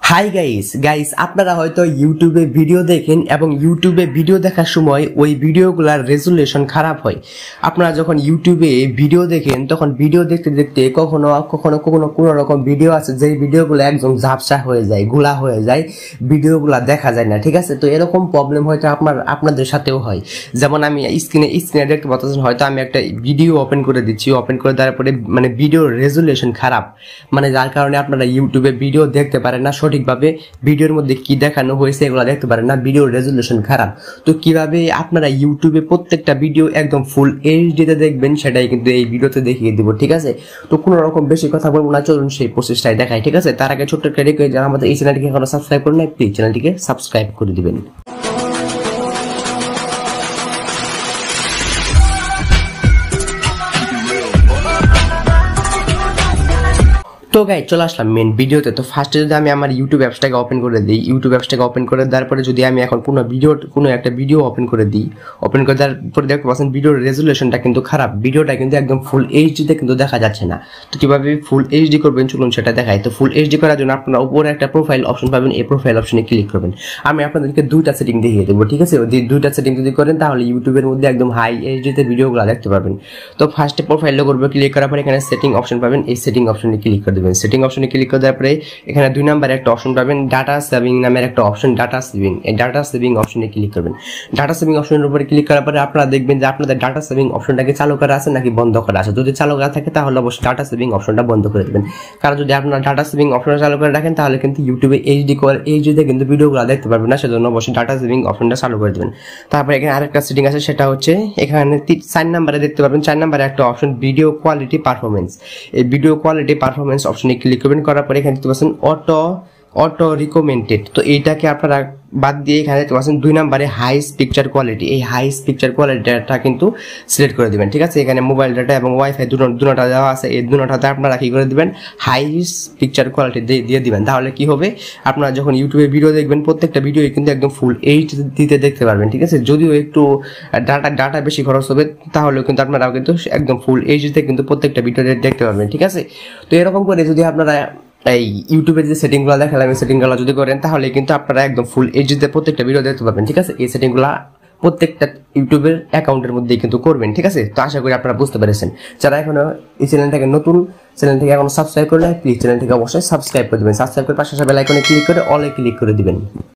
Hi guys আপনারা হয়তো ইউটিউবে ভিডিও দেখেন এবং ইউটিউবে ভিডিও দেখার সময় ওই ভিডিওগুলোর রেজুলেশন খারাপ হয়। আপনারা যখন ইউটিউবে ভিডিও দেখেন তখন ভিডিও দেখতে দেখতে কখনো কোনো রকম ভিডিও আছে যে ভিডিওগুলো একদম ঝাপসা হয়ে যায়, গুলা হয়ে যায়, ভিডিওগুলো দেখা যায় না, ঠিক আছে? তো এরকম প্রবলেম হয়তো আপনাদের সাথেও হয়। যেমন আমি স্ক্রিনে দেখতে পাচ্ছেন, হয়তো আমি একটা ভিডিও ওপেন করে দিচ্ছি, ওপেন করে দেওয়ার পরে মানে ভিডিওর রেজুলেশন খারাপ, মানে যার কারণে আপনারা ইউটিউবে ভিডিও দেখতে পারেন না সঠিকভাবে, ভিডিওর মধ্যে কি দেখানো হয়েছে এগুলো দেখতে পারেন না, ভিডিওর রেজুলেশন খারাপ। তো কিভাবে আপনারা ইউটিউবে প্রত্যেকটা ভিডিও একদম ফুল এইচডিতে দেখবেন সেটাই কিন্তু এই ভিডিওতে দেখিয়ে দিব, ঠিক আছে? তো কোনো রকম বেশি কথা বলবো না, চলুন সেই প্রসেসটাই দেখাই, ঠিক আছে? তার আগে ছোট্ট একটা রিকোয়েস্ট, যারা আমাদের এই চ্যানেলটিকে এখনো সাবস্ক্রাইব করেন না, প্লিজ চ্যানেলটিকে সাবস্ক্রাইব করে দিবেন। তো গাইস চলে আসলাম মেন ভিডিওতে। তো ফার্স্টে যদি আমি আমার ইউটিউব অ্যাপসটাকে ওপেন করে দিই, ইউটিউব অ্যাপসটাকে ওপেন করে দেওয়ার পরে যদি আমি এখন কোনো একটা ভিডিও ওপেন করে দিই, ওপেন করে দেওয়ার পরে দেখতে পাচ্ছেন ভিডিওর রেজুলেশনটা কিন্তু খারাপ, ভিডিওটা কিন্তু একদম ফুল এইচডিতে কিন্তু দেখা যাচ্ছে না। তো কিভাবে ফুল এইচডি করবেন চলুন সেটা দেখাই। তো ফুল এইচডি করার জন্য আপনারা উপরে একটা প্রোফাইল অপশন পাবেন, এই প্রোফাইল অপশনে ক্লিক করবেন। আমি আপনাদেরকে দুইটা সেটিং দেখিয়ে দেবো, ঠিক আছে? দুইটা সেটিং যদি করেন তাহলে ইউটিউবের মধ্যে একদম হাই এইচডিতে ভিডিওগুলো দেখতে পারবেন। তো ফার্স্টে প্রোফাইলটা করবে, ক্লিক করার পরে এখানে সেটিং অপশন পাবেন, এই সেটিং অপশনে ক্লিক করে দেবেন। সেটিং অপশনে ক্লিক করে দেওয়ার পরে এখানে 2 নম্বরে একটা অপশন পাবেন, ডাটা সেভিং নামের একটা অপশন, ডাটা সেভিং। এই ডাটা সেভিং অপশনে ক্লিক করবেন। ডাটা সেভিং অপশনের উপরে ক্লিক করার পরে আপনারা দেখবেন যে আপনাদের ডাটা সেভিং অপশনটাকে চালু করা আছে নাকি বন্ধ করা আছে। যদি চালু করা থাকে তাহলে অবশ্যই ডাটা সেভিং অপশনটা বন্ধ করে দেবেন, কারণ যদি আপনারা ডাটা সেভিং অপশনটা চালু করে রাখেন তাহলে কিন্তু ইউটিউবে এইচডিতে কিন্তু ভিডিওগুলো দেখতে পারবেন না, সেজন্য অবশ্যই ডাটা সেভিং অপশনটা চালু করে দেবেন। তারপরে এখানে আরেকটা সেটিং আছে, সেটা হচ্ছে এখানে 4 নম্বরে দেখতে পারবেন, 4 নম্বরে একটা অপশন ভিডিও কোয়ালিটি পারফরমেন্স। এই ভিডিও কোয়ালিটি পারফরমেন্স অপশনে ক্লিক করবেন, করার পরে এখানে দেখতে পাচ্ছেন অটো রিকমেন্ডেড। তো এইটাকে আপনারা বাদ দিয়ে এখানে দেখতে পাচ্ছেন 2 নম্বরে হাইস পিকচার কোয়ালিটি। এই হাইস পিকচার কোয়ালিটিটা কিন্তু সিলেক্ট করে দিবেন, ঠিক আছে? এখানে মোবাইল ডাটা এবং ওয়াইফাই দুটোটা দেওয়া আছে, এই দুটোটাতে আপনারা কি করে দিবেন, হাইস পিকচার কোয়ালিটি দিয়ে দিবেন। তাহলে কি হবে, আপনারা যখন ইউটিউবে ভিডিও দেখবেন প্রত্যেকটা ভিডিও কিন্তু একদম ফুল এইচডিতে দেখতে পারবেন, ঠিক আছে? যদিও একটু ডাটা বেশি খরচ হবে তাহলেও কিন্তু আপনারাও কিন্তু একদম ফুল এইচডিতে কিন্তু প্রত্যেকটা ভিডিও দেখতে পারবেন, ঠিক আছে? তো এরকম করে যদি আপনারা এই ইউটিউবের যে সেটিংগুলো দেখালাম এই সেটিংগুলো যদি করেন তাহলে কিন্তু আপনারা একদম ফুল এইচডিতে প্রত্যেকটা ভিডিও দেখতে পাবেন, ঠিক আছে? এই সেটিংগুলো প্রত্যেকটা ইউটিউবের অ্যাকাউন্টের মধ্যেই কিন্তু করবেন, ঠিক আছে? তো আশা করি আপনারা বুঝতে পেরেছেন। যারা এখনো এই চ্যানেলটাকে চ্যানেলটিকে এখনো সাবস্ক্রাইব করে না, প্লিজ চ্যানেলটিকে অবশ্যই সাবস্ক্রাইব করে দেবেন। সাবস্ক্রাইব করে পাশে বেল আইকনে ক্লিক করে অলে ক্লিক করে দিবেন।